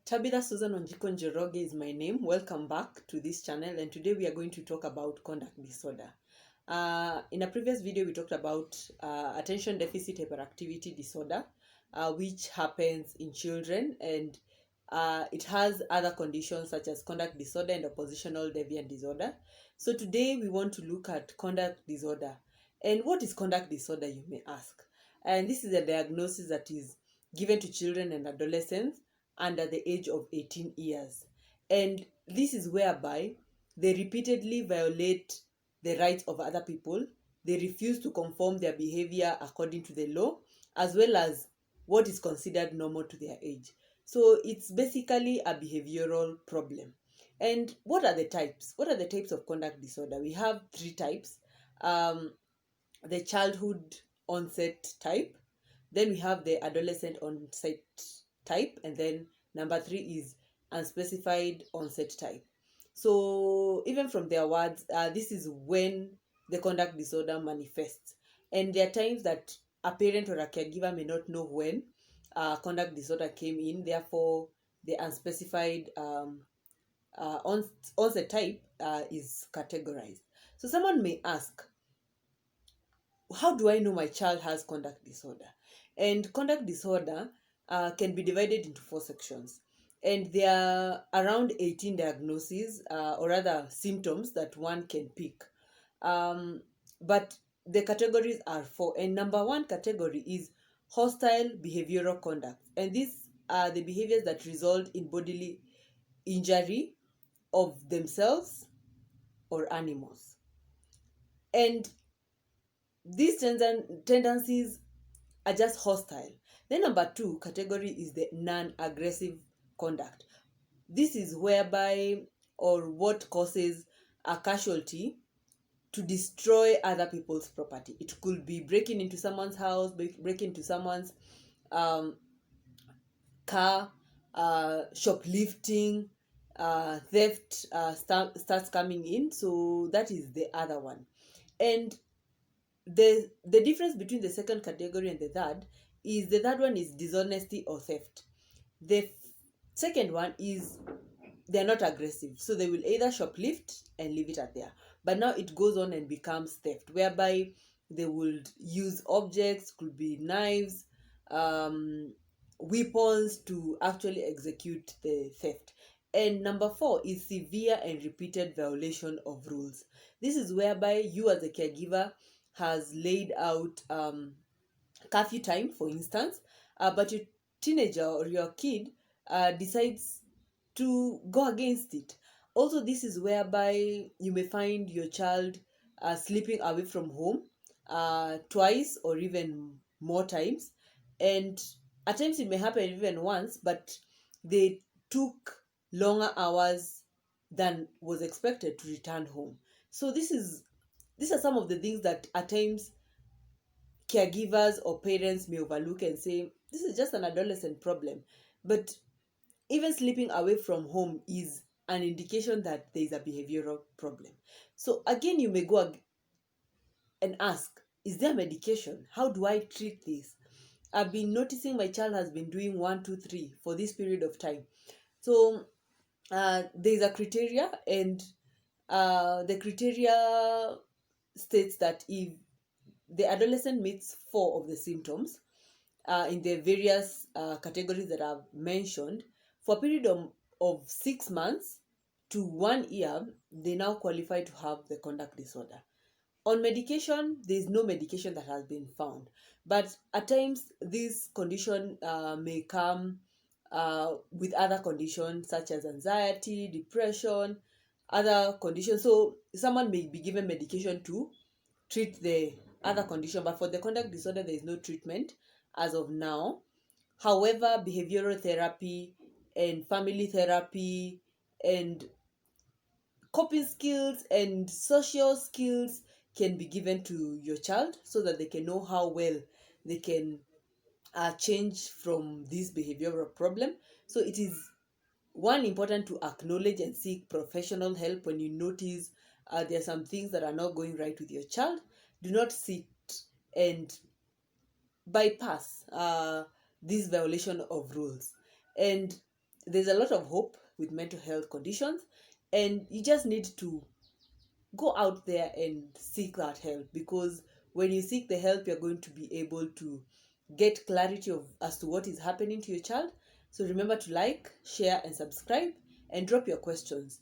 Tabitha Susan Onjiko Njoroge is my name. Welcome back to this channel, and today we are going to talk about conduct disorder. In a previous video, we talked about attention deficit hyperactivity disorder, which happens in children, and it has other conditions such as conduct disorder and oppositional deviant disorder. So today we want to look at conduct disorder. And what is conduct disorder, you may ask? And this is a diagnosis that is given to children and adolescents under the age of 18 years. And this is whereby they repeatedly violate the rights of other people. They refuse to conform their behavior according to the law, as well as what is considered normal to their age. So it's basically a behavioral problem. And what are the types? What are the types of conduct disorder? We have three types. The childhood onset type, then we have the adolescent onset type, and then number 3 is unspecified onset type. So even from their words, this is when the conduct disorder manifests, and there are times that a parent or a caregiver may not know when conduct disorder came in. Therefore, the unspecified onset type is categorized. So someone may ask, how do I know my child has conduct disorder? And conduct disorder can be divided into 4 sections. And there are around 18 diagnoses, or rather symptoms, that one can pick. But the categories are 4. And number 1 category is hostile behavioral conduct. And these are the behaviors that result in bodily injury of themselves or animals. And these tendencies are just hostile. Then number 2 category is the non-aggressive conduct. This is whereby or what causes a casualty to destroy other people's property. It could be breaking into someone's house, breaking into someone's car, shoplifting, theft starts coming in. So that is the other one. And the difference between the second category and the third is the third one is dishonesty or theft. The second one is they're not aggressive, so they will either shoplift and leave it at there, but now it goes on and becomes theft, whereby they would use objects, could be knives, weapons, to actually execute the theft. And number 4 is severe and repeated violation of rules. This is whereby you as a caregiver has laid out curfew time, for instance, but your teenager or your kid decides to go against it. Also, this is whereby you may find your child sleeping away from home twice or even more times, and at times it may happen even once, but they took longer hours than was expected to return home. So these are some of the things that at times caregivers or parents may overlook and say, this is just an adolescent problem. But even sleeping away from home is an indication that there is a behavioral problem. So again, you may go and ask, is there medication? How do I treat this? I've been noticing my child has been doing 1, 2, 3 for this period of time. So there is a criteria, and the criteria states that if the adolescent meets 4 of the symptoms in the various categories that I've mentioned, for a period of 6 months to 1 year, they now qualify to have the conduct disorder. On medication, there is no medication that has been found, but at times this condition may come with other conditions such as anxiety, depression, other conditions. So someone may be given medication to treat the other condition, but for the conduct disorder, there is no treatment as of now. However, behavioral therapy and family therapy and coping skills and social skills can be given to your child so that they can know how well they can change from this behavioral problem. So it is important to acknowledge and seek professional help when you notice there are some things that are not going right with your child. Do not sit and bypass this violation of rules. And there's a lot of hope with mental health conditions, and you just need to go out there and seek that help, because when you seek the help, you're going to be able to get clarity of as to what is happening to your child. So remember to like, share, and subscribe, and drop your questions.